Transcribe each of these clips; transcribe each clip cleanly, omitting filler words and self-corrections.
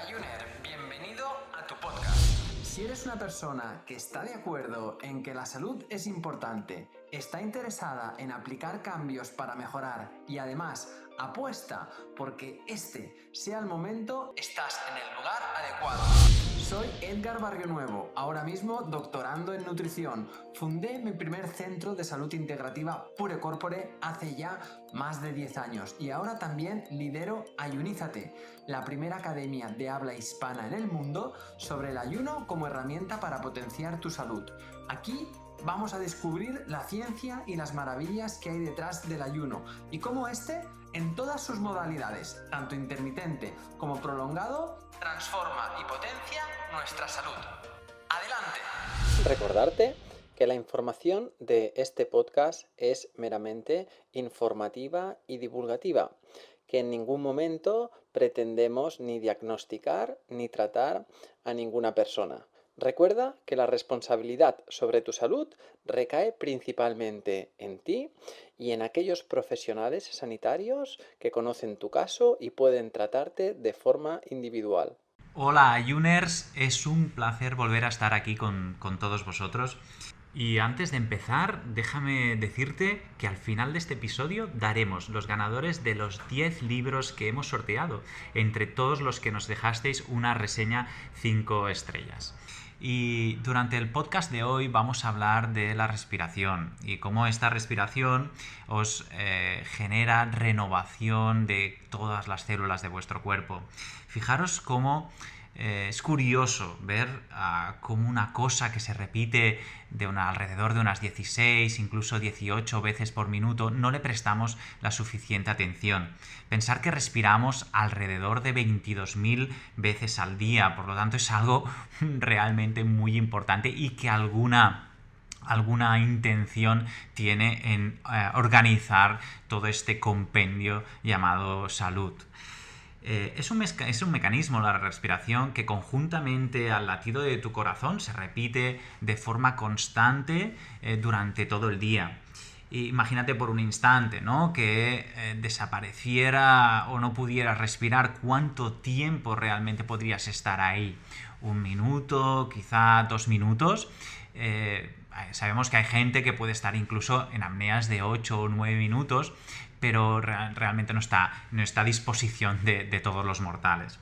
Ayuner, bienvenido a tu podcast. Si eres una persona que está de acuerdo en que la salud es importante, está interesada en aplicar cambios para mejorar y además apuesta porque este sea el momento, estás en el lugar adecuado. Soy Edgar Barrionuevo, ahora mismo doctorando en nutrición. Fundé mi primer centro de salud integrativa Pure Corpore hace ya más de 10 años y ahora también lidero Ayunízate, la primera academia de habla hispana en el mundo sobre el ayuno como herramienta para potenciar tu salud. Aquí vamos a descubrir la ciencia y las maravillas que hay detrás del ayuno y cómo este, en todas sus modalidades, tanto intermitente como prolongado, transforma y potencia nuestra salud. ¡Adelante! Recordarte que la información de este podcast es meramente informativa y divulgativa, que en ningún momento pretendemos ni diagnosticar ni tratar a ninguna persona. Recuerda que la responsabilidad sobre tu salud recae principalmente en ti y en aquellos profesionales sanitarios que conocen tu caso y pueden tratarte de forma individual. Hola Ayuners, es un placer volver a estar aquí con todos vosotros. Y antes de empezar, déjame decirte que al final de este episodio daremos los ganadores de los 10 libros que hemos sorteado, entre todos los que nos dejasteis una reseña 5 estrellas. Y durante el podcast de hoy vamos a hablar de la respiración y cómo esta respiración os genera renovación de todas las células de vuestro cuerpo. Fijaros cómo es curioso ver cómo una cosa que se repite alrededor de unas 16, incluso 18 veces por minuto, no le prestamos la suficiente atención. Pensar que respiramos alrededor de 22.000 veces al día, por lo tanto es algo realmente muy importante y que alguna intención tiene en organizar todo este compendio llamado salud. Es un mecanismo, la respiración, que conjuntamente al latido de tu corazón se repite de forma constante durante todo el día. Imagínate por un instante, ¿no?, que desapareciera o no pudieras respirar, ¿cuánto tiempo realmente podrías estar ahí? ¿1 minuto, quizá 2 minutos? Sabemos que hay gente que puede estar incluso en apneas de 8 o 9 minutos, pero realmente no está a disposición de todos los mortales.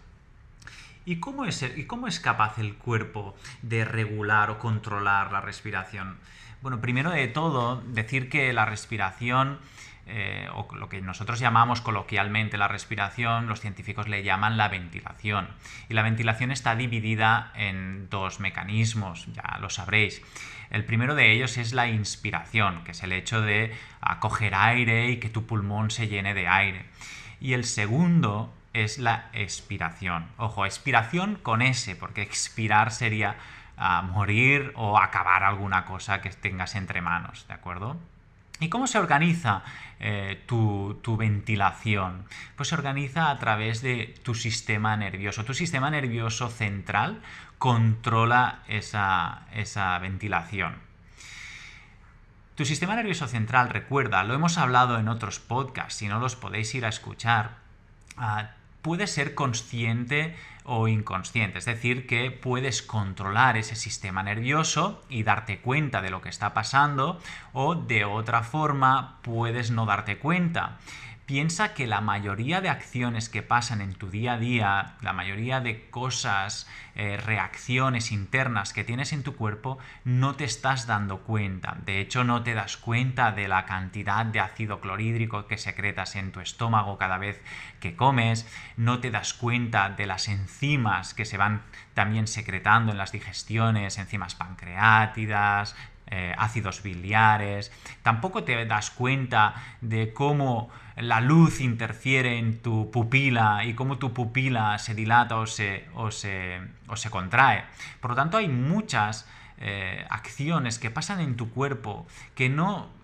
¿Y cómo es capaz el cuerpo de regular o controlar la respiración? Bueno, primero de todo, decir que la respiración, o lo que nosotros llamamos coloquialmente la respiración, los científicos le llaman la ventilación. Y la ventilación está dividida en 2 mecanismos, ya lo sabréis. El primero de ellos es la inspiración, que es el hecho de coger aire y que tu pulmón se llene de aire. Y el segundo es la expiración. Ojo, expiración con S, porque expirar sería morir o acabar alguna cosa que tengas entre manos, ¿de acuerdo? ¿Y cómo se organiza tu ventilación? Pues se organiza a través de tu sistema nervioso. Tu sistema nervioso central controla esa ventilación. Tu sistema nervioso central, recuerda, lo hemos hablado en otros podcasts, si no los podéis ir a escuchar, puede ser consciente o inconsciente, es decir, que puedes controlar ese sistema nervioso y darte cuenta de lo que está pasando, o de otra forma puedes no darte cuenta. Piensa que la mayoría de acciones que pasan en tu día a día, la mayoría de cosas, reacciones internas que tienes en tu cuerpo, no te estás dando cuenta. De hecho, no te das cuenta de la cantidad de ácido clorhídrico que secretas en tu estómago cada vez que comes, no te das cuenta de las enzimas que se van también secretando en las digestiones, enzimas pancreátidas, ácidos biliares. Tampoco te das cuenta de cómo la luz interfiere en tu pupila y cómo tu pupila se dilata o se contrae. Por lo tanto, hay muchas acciones que pasan en tu cuerpo que no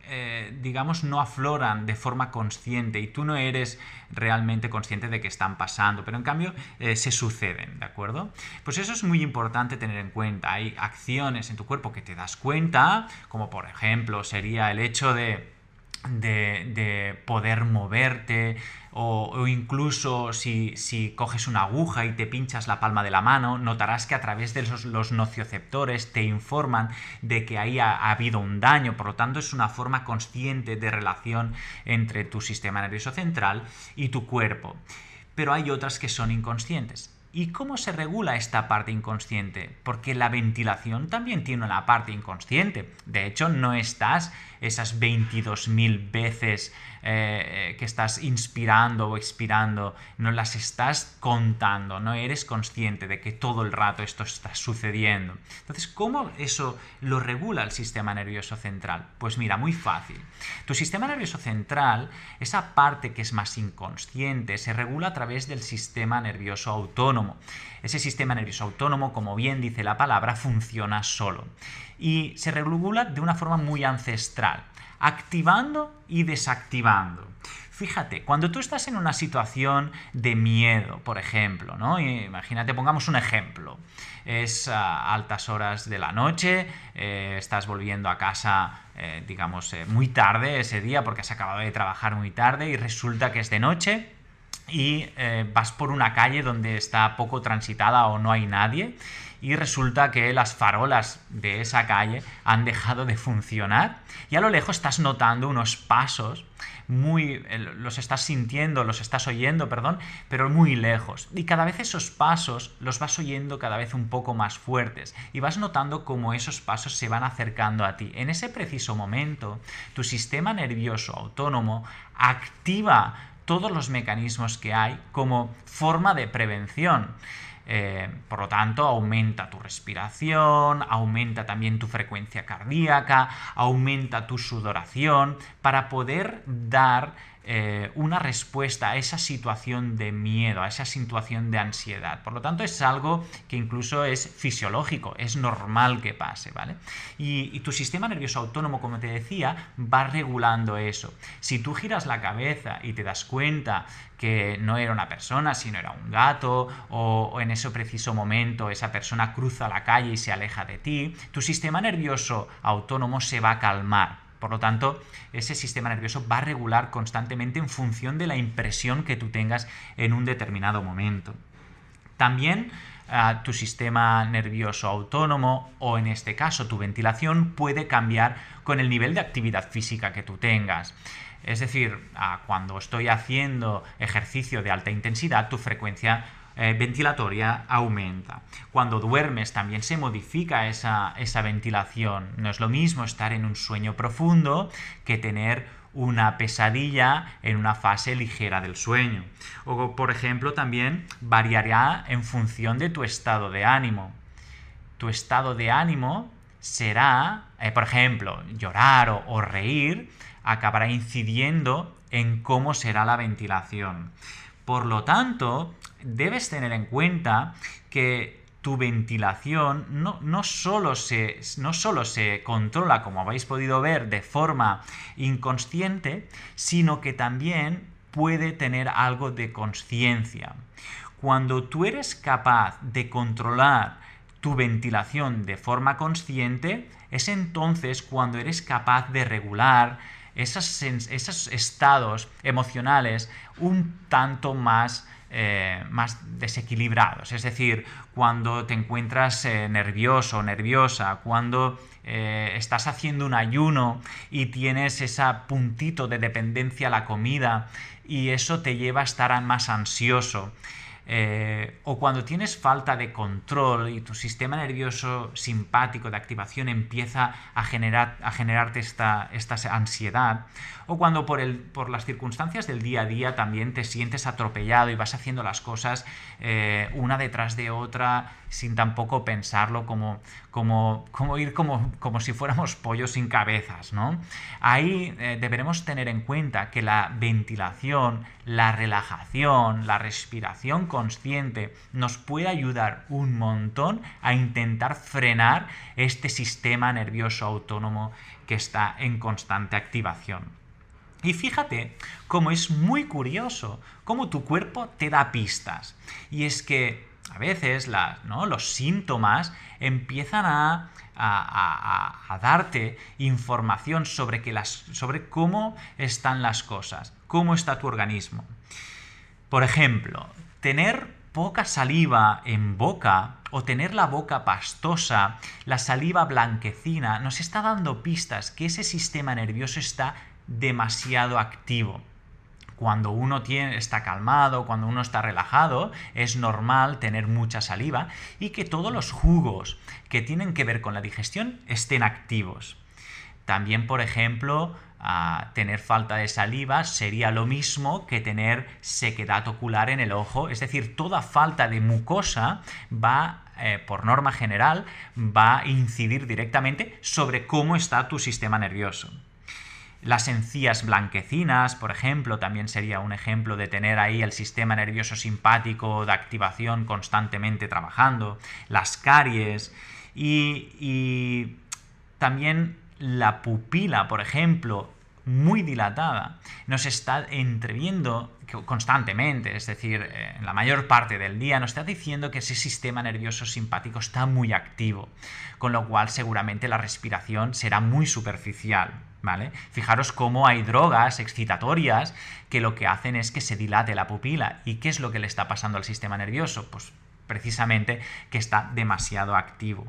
afloran de forma consciente y tú no eres realmente consciente de que están pasando, pero en cambio se suceden, ¿de acuerdo? Pues eso es muy importante tener en cuenta. Hay acciones en tu cuerpo que te das cuenta, como por ejemplo sería el hecho de de poder moverte, o incluso si coges una aguja y te pinchas la palma de la mano, notarás que a través de los nocioceptores te informan de que ahí ha habido un daño. Por lo tanto, es una forma consciente de relación entre tu sistema nervioso central y tu cuerpo. Pero hay otras que son inconscientes. ¿Y cómo se regula esta parte inconsciente? Porque la ventilación también tiene una parte inconsciente. De hecho, no estás esas 22.000 veces que estás inspirando o expirando, no las estás contando, no eres consciente de que todo el rato esto está sucediendo. Entonces, ¿cómo eso lo regula el sistema nervioso central? Pues mira, muy fácil. Tu sistema nervioso central, esa parte que es más inconsciente, se regula a través del sistema nervioso autónomo. Ese sistema nervioso autónomo, como bien dice la palabra, funciona solo. Y se regula de una forma muy ancestral, activando y desactivando. Fíjate, cuando tú estás en una situación de miedo, por ejemplo, ¿no? Imagínate, pongamos un ejemplo. Es a altas horas de la noche, estás volviendo a casa, muy tarde ese día porque has acabado de trabajar muy tarde y resulta que es de noche y vas por una calle donde está poco transitada o no hay nadie y resulta que las farolas de esa calle han dejado de funcionar y a lo lejos estás notando unos pasos los estás sintiendo, los estás oyendo, pero muy lejos. Y cada vez esos pasos los vas oyendo cada vez un poco más fuertes y vas notando cómo esos pasos se van acercando a ti. En ese preciso momento, tu sistema nervioso autónomo activa todos los mecanismos que hay como forma de prevención. Por lo tanto, aumenta tu respiración, aumenta también tu frecuencia cardíaca, aumenta tu sudoración para poder dar una respuesta a esa situación de miedo, a esa situación de ansiedad. Por lo tanto, es algo que incluso es fisiológico, es normal que pase, ¿vale? Y tu sistema nervioso autónomo, como te decía, va regulando eso. Si tú giras la cabeza y te das cuenta que no era una persona, sino era un gato, o en ese preciso momento esa persona cruza la calle y se aleja de ti, tu sistema nervioso autónomo se va a calmar. Por lo tanto, ese sistema nervioso va a regular constantemente en función de la impresión que tú tengas en un determinado momento. También tu sistema nervioso autónomo, o en este caso tu ventilación, puede cambiar con el nivel de actividad física que tú tengas. Es decir, cuando estoy haciendo ejercicio de alta intensidad, tu frecuencia ventilatoria aumenta. Cuando duermes también se modifica esa ventilación. No es lo mismo estar en un sueño profundo que tener una pesadilla en una fase ligera del sueño. O, por ejemplo, también variará en función de tu estado de ánimo. Tu estado de ánimo será, por ejemplo, llorar o reír, acabará incidiendo en cómo será la ventilación. Por lo tanto, debes tener en cuenta que tu ventilación no solo se controla, como habéis podido ver, de forma inconsciente, sino que también puede tener algo de consciencia. Cuando tú eres capaz de controlar tu ventilación de forma consciente, es entonces cuando eres capaz de regular esos estados emocionales un tanto más desequilibrados. Es decir, cuando te encuentras nervioso o nerviosa, cuando estás haciendo un ayuno y tienes ese puntito de dependencia a la comida y eso te lleva a estar más ansioso. O cuando tienes falta de control y tu sistema nervioso simpático de activación empieza a generarte esta ansiedad, o cuando por las circunstancias del día a día también te sientes atropellado y vas haciendo las cosas una detrás de otra sin tampoco pensarlo, como si fuéramos pollos sin cabezas, ¿no? Ahí deberemos tener en cuenta que la ventilación, la relajación, la respiración consciente nos puede ayudar un montón a intentar frenar este sistema nervioso autónomo que está en constante activación. Y fíjate cómo es muy curioso cómo tu cuerpo te da pistas. Y es que a veces los síntomas empiezan a darte información sobre cómo están las cosas, cómo está tu organismo. Por ejemplo, tener poca saliva en boca o tener la boca pastosa, la saliva blanquecina, nos está dando pistas que ese sistema nervioso está demasiado activo. Cuando uno está calmado, cuando uno está relajado, es normal tener mucha saliva y que todos los jugos que tienen que ver con la digestión estén activos. También, por ejemplo, tener falta de saliva sería lo mismo que tener sequedad ocular en el ojo, es decir, toda falta de mucosa va, por norma general, va a incidir directamente sobre cómo está tu sistema nervioso. Las encías blanquecinas, por ejemplo, también sería un ejemplo de tener ahí el sistema nervioso simpático de activación constantemente trabajando. Las caries y también la pupila, por ejemplo, muy dilatada, nos está entreviendo constantemente, es decir, en la mayor parte del día, nos está diciendo que ese sistema nervioso simpático está muy activo, con lo cual seguramente la respiración será muy superficial, ¿vale? Fijaros cómo hay drogas excitatorias que lo que hacen es que se dilate la pupila. ¿Y qué es lo que le está pasando al sistema nervioso? Pues precisamente que está demasiado activo.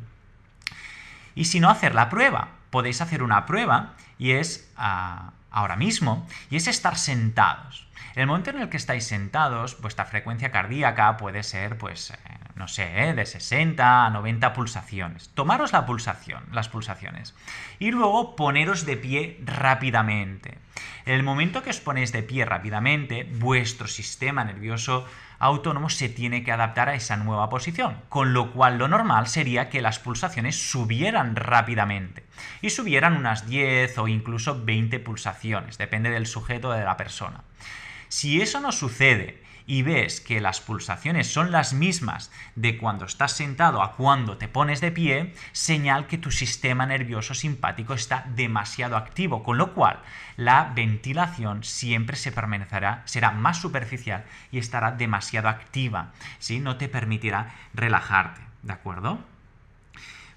Y si no, hacer la prueba. Podéis hacer una prueba y es ahora mismo, y es estar sentados. En el momento en el que estáis sentados, vuestra frecuencia cardíaca puede ser, pues, no sé, de 60 a 90 pulsaciones. Tomaros las pulsaciones. Y luego poneros de pie rápidamente. En el momento que os ponéis de pie rápidamente, vuestro sistema nervioso autónomo se tiene que adaptar a esa nueva posición, con lo cual lo normal sería que las pulsaciones subieran rápidamente y subieran unas 10 o incluso 20 pulsaciones, depende del sujeto o de la persona. Si eso no sucede y ves que las pulsaciones son las mismas de cuando estás sentado a cuando te pones de pie, señal que tu sistema nervioso simpático está demasiado activo, con lo cual la ventilación siempre será más superficial y estará demasiado activa, ¿sí? No te permitirá relajarte, ¿de acuerdo?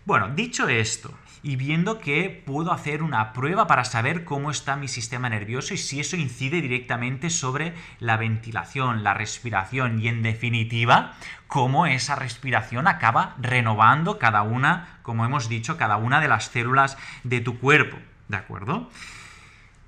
Bueno, dicho esto, y viendo que puedo hacer una prueba para saber cómo está mi sistema nervioso y si eso incide directamente sobre la ventilación, la respiración y, en definitiva, cómo esa respiración acaba renovando cada una, como hemos dicho, cada una de las células de tu cuerpo, ¿de acuerdo?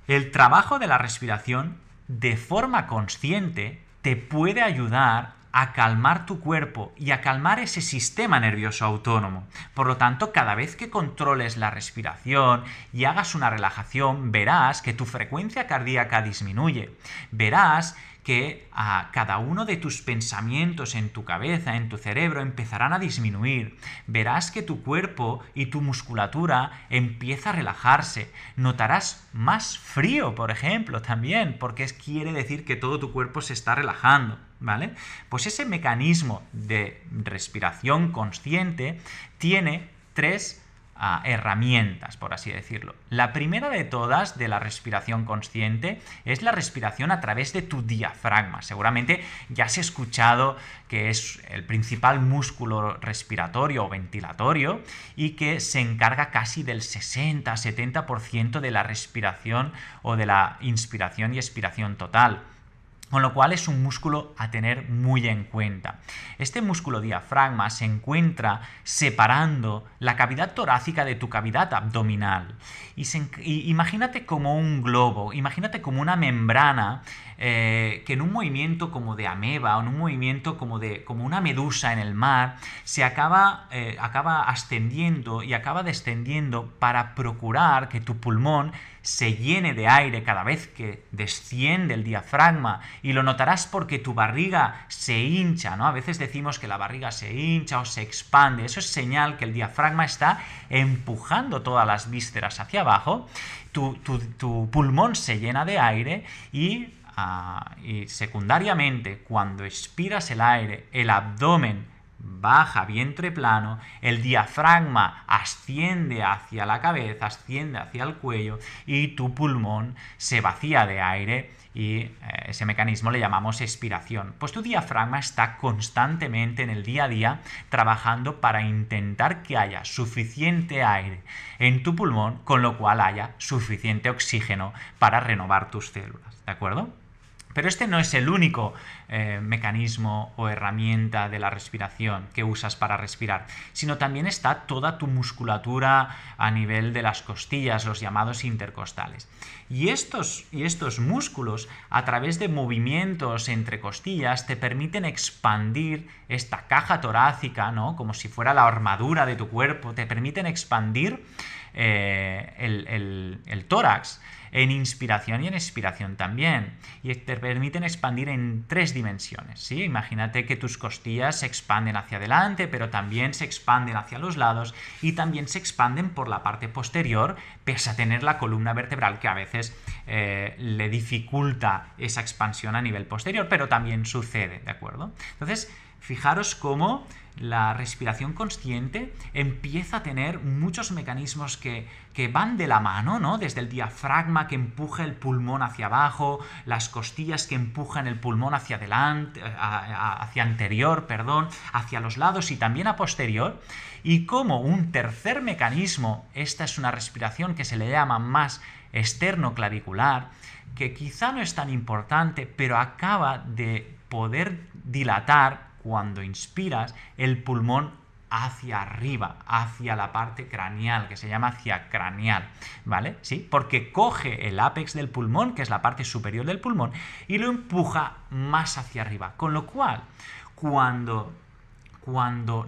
El trabajo de la respiración de forma consciente te puede ayudar a calmar tu cuerpo y a calmar ese sistema nervioso autónomo. Por lo tanto, cada vez que controles la respiración y hagas una relajación, verás que tu frecuencia cardíaca disminuye. Verás que cada uno de tus pensamientos en tu cabeza, en tu cerebro, empezarán a disminuir. Verás que tu cuerpo y tu musculatura empieza a relajarse. Notarás más frío, por ejemplo, también, porque quiere decir que todo tu cuerpo se está relajando, ¿vale? Pues ese mecanismo de respiración consciente tiene tres herramientas, por así decirlo. La primera de todas de la respiración consciente es la respiración a través de tu diafragma. Seguramente ya has escuchado que es el principal músculo respiratorio o ventilatorio y que se encarga casi del 60-70% de la respiración o de la inspiración y expiración total. Con lo cual es un músculo a tener muy en cuenta. Este músculo diafragma se encuentra separando la cavidad torácica de tu cavidad abdominal. Y imagínate como un globo, imagínate como una membrana que en un movimiento como de ameba o en un movimiento como una medusa en el mar se acaba ascendiendo y acaba descendiendo para procurar que tu pulmón se llene de aire cada vez que desciende el diafragma, y lo notarás porque tu barriga se hincha, ¿no? A veces decimos que la barriga se hincha o se expande. Eso es señal que el diafragma está empujando todas las vísceras hacia abajo, tu pulmón se llena de aire y secundariamente, cuando expiras el aire, el abdomen baja vientre plano, el diafragma asciende hacia la cabeza, asciende hacia el cuello y tu pulmón se vacía de aire y ese mecanismo le llamamos expiración. Pues tu diafragma está constantemente en el día a día trabajando para intentar que haya suficiente aire en tu pulmón, con lo cual haya suficiente oxígeno para renovar tus células, ¿de acuerdo? Pero este no es el único mecanismo o herramienta de la respiración que usas para respirar, sino también está toda tu musculatura a nivel de las costillas, los llamados intercostales. Y estos músculos, a través de movimientos entre costillas, te permiten expandir esta caja torácica, ¿no? Como si fuera la armadura de tu cuerpo, te permiten expandir el tórax en inspiración y en expiración también, y te permiten expandir en 3 dimensiones, ¿sí? Imagínate que tus costillas se expanden hacia adelante, pero también se expanden hacia los lados y también se expanden por la parte posterior, pese a tener la columna vertebral que a veces le dificulta esa expansión a nivel posterior, pero también sucede, ¿de acuerdo? Entonces, fijaros cómo la respiración consciente empieza a tener muchos mecanismos que van de la mano, ¿no? Desde el diafragma que empuja el pulmón hacia abajo, las costillas que empujan el pulmón hacia adelante, hacia anterior, hacia los lados y también a posterior. Y como un tercer mecanismo, esta es una respiración que se le llama más externoclavicular, que quizá no es tan importante, pero acaba de poder dilatar cuando inspiras el pulmón hacia arriba, hacia la parte craneal, que se llama hacia craneal, ¿vale? ¿Sí? Porque coge el ápex del pulmón, que es la parte superior del pulmón, y lo empuja más hacia arriba. Con lo cual, cuando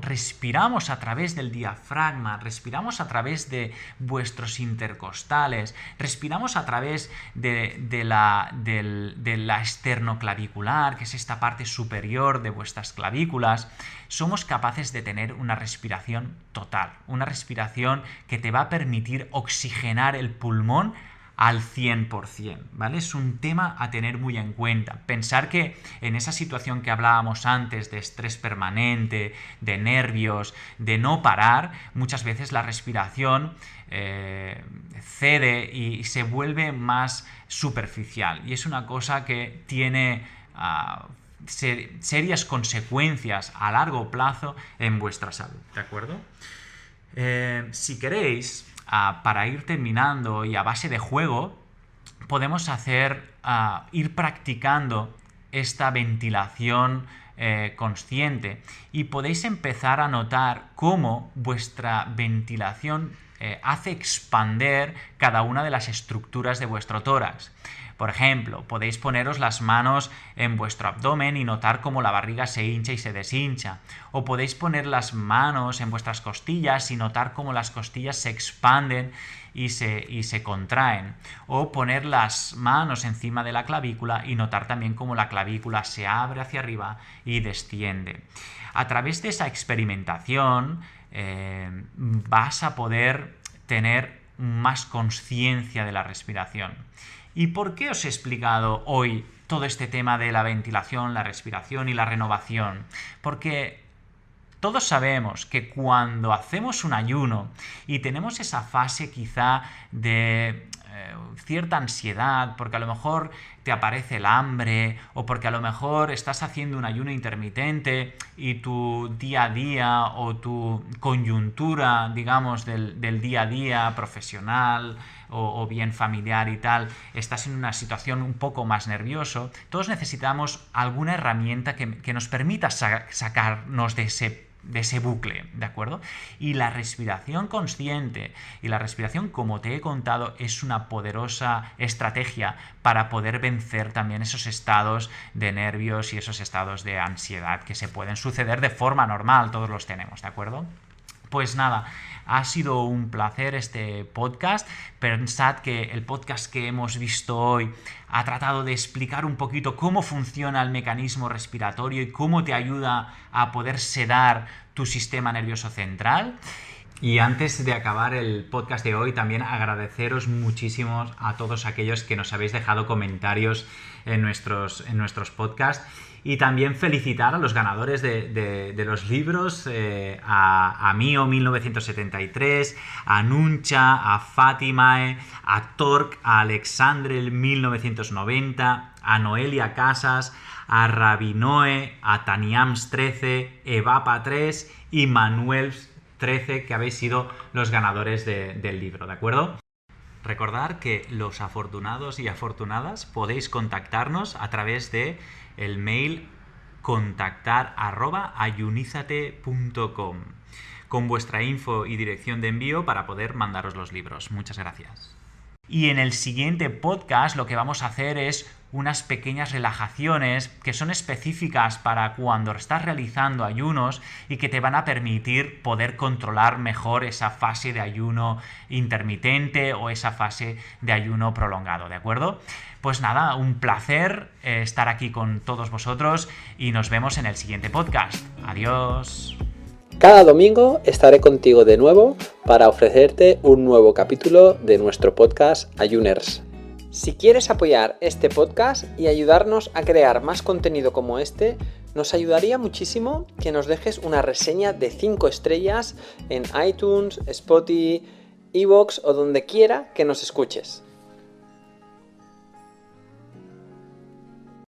respiramos a través del diafragma, respiramos a través de vuestros intercostales, respiramos a través de la esternoclavicular, que es esta parte superior de vuestras clavículas, somos capaces de tener una respiración total, una respiración que te va a permitir oxigenar el pulmón al 100%, ¿vale? Es un tema a tener muy en cuenta. Pensar que en esa situación que hablábamos antes de estrés permanente, de nervios, de no parar, muchas veces la respiración cede y se vuelve más superficial. Y es una cosa que tiene serias consecuencias a largo plazo en vuestra salud, ¿de acuerdo? Si queréis, para ir terminando y a base de juego, podemos ir practicando esta ventilación consciente y podéis empezar a notar cómo vuestra ventilación hace expander cada una de las estructuras de vuestro tórax. Por ejemplo, podéis poneros las manos en vuestro abdomen y notar cómo la barriga se hincha y se deshincha. O podéis poner las manos en vuestras costillas y notar cómo las costillas se expanden y se contraen. O poner las manos encima de la clavícula y notar también cómo la clavícula se abre hacia arriba y desciende. A través de esa experimentación vas a poder tener más conciencia de la respiración. ¿Y por qué os he explicado hoy todo este tema de la ventilación, la respiración y la renovación? Porque todos sabemos que cuando hacemos un ayuno y tenemos esa fase quizá de cierta ansiedad, porque a lo mejor te aparece el hambre o porque a lo mejor estás haciendo un ayuno intermitente y tu día a día o tu coyuntura, digamos, del día a día profesional o bien familiar y tal, estás en una situación un poco más nervioso, todos necesitamos alguna herramienta que nos permita sacarnos de ese bucle, ¿de acuerdo? Y la respiración consciente y la respiración, como te he contado, es una poderosa estrategia para poder vencer también esos estados de nervios y esos estados de ansiedad que se pueden suceder de forma normal, todos los tenemos, ¿de acuerdo? Pues nada, ha sido un placer este podcast. Pensad que el podcast que hemos visto hoy ha tratado de explicar un poquito cómo funciona el mecanismo respiratorio y cómo te ayuda a poder sedar tu sistema nervioso central. Y antes de acabar el podcast de hoy, también agradeceros muchísimo a todos aquellos que nos habéis dejado comentarios en nuestros podcasts. Y también felicitar a los ganadores de los libros, a Mio 1973, a Nuncha, a Fátimae, a Torque, a Alexandre 1990, a Noelia Casas, a Rabinoe, a Taniams 13, Evapa 3 y Manuel 13, que habéis sido los ganadores del libro, ¿de acuerdo? Recordad que los afortunados y afortunadas podéis contactarnos a través de el mail contactar@ayunizate.com con vuestra info y dirección de envío para poder mandaros los libros. Muchas gracias. Y en el siguiente podcast lo que vamos a hacer es unas pequeñas relajaciones que son específicas para cuando estás realizando ayunos y que te van a permitir poder controlar mejor esa fase de ayuno intermitente o esa fase de ayuno prolongado, ¿de acuerdo? Pues nada, un placer estar aquí con todos vosotros y nos vemos en el siguiente podcast. Adiós. Cada domingo estaré contigo de nuevo para ofrecerte un nuevo capítulo de nuestro podcast Ayuners. Si quieres apoyar este podcast y ayudarnos a crear más contenido como este, nos ayudaría muchísimo que nos dejes una reseña de 5 estrellas en iTunes, Spotify, iVoox o donde quiera que nos escuches.